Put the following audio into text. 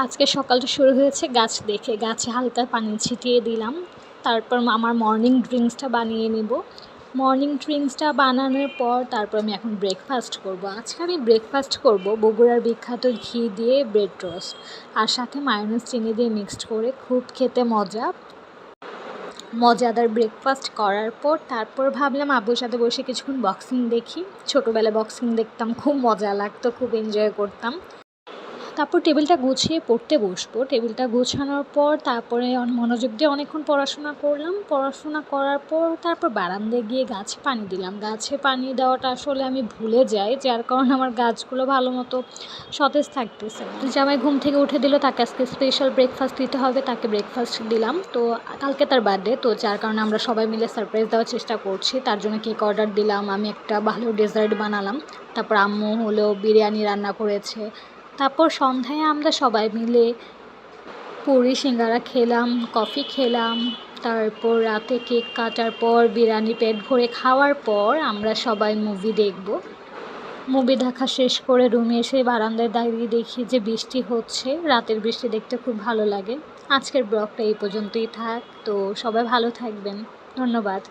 আজকে সকালটা শুরু হয়েছে গাছ দেখে। গাছে হালকা পানি ছিটিয়ে দিলাম। তারপর আমার মর্নিং ড্রিঙ্কসটা বানিয়ে নিব। মর্নিং ড্রিঙ্কসটা বানানোর পর তারপর আমি এখন ব্রেকফাস্ট করব। আজকে আমি ব্রেকফাস্ট করব বগুড়ার বিখ্যাত ঘি দিয়ে ব্রেড টোস্ট আর সাথে মায়োনিজ চিনি দিয়ে মিক্সড করে, খুব খেতে মজাদার ব্রেকফাস্ট করার পর তারপর ভাবলাম আব্বুর সাথে বসে কিছুক্ষণ বক্সিং দেখি। ছোটোবেলায় বক্সিং দেখতাম, খুব মজা লাগতো, খুব এনজয় করতাম। তারপর টেবিলটা গুছিয়ে পড়তে বসবো। টেবিলটা গোছানোর পর তারপরে মনোযোগ দিয়ে অনেকক্ষণ পড়াশোনা করলাম। পড়াশোনা করার পর তারপর বারান্দায় গিয়ে গাছে পানি দিলাম। গাছে পানি দেওয়াটা আসলে আমি ভুলে যাই, যার কারণে আমার গাছগুলো ভালো মতো সতেজ থাকতেছে। জামাই ঘুম থেকে উঠে দিল, তাকে আজকে স্পেশাল ব্রেকফাস্ট দিতে হবে, তাকে ব্রেকফাস্ট দিলাম। তো কালকে তার বার্থডে, তো যার কারণে আমরা সবাই মিলে সারপ্রাইজ দেওয়ার চেষ্টা করছি। তার জন্য কেক অর্ডার দিলাম, আমি একটা ভালো ডেজার্ট বানালাম। তারপর আম্মু হলো বিরিয়ানি রান্না করেছে। তারপর সন্ধ্যায় আমরা সবাই মিলে পুরি সিঙ্গারা খেলাম, কফি খেলাম। তারপর রাতে কেক কাটার পর বিরিয়ানি পেট ভরে খাওয়ার পর আমরা সবাই মুভি দেখব। মুভি দেখা শেষ করে রুমে এসে বারান্দায় দাঁড়িয়ে দেখি যে বৃষ্টি হচ্ছে। রাতের বৃষ্টি দেখতে খুব ভালো লাগে। আজকের ব্লগটা এই পর্যন্তই থাক। তো সবাই ভালো থাকবেন। ধন্যবাদ।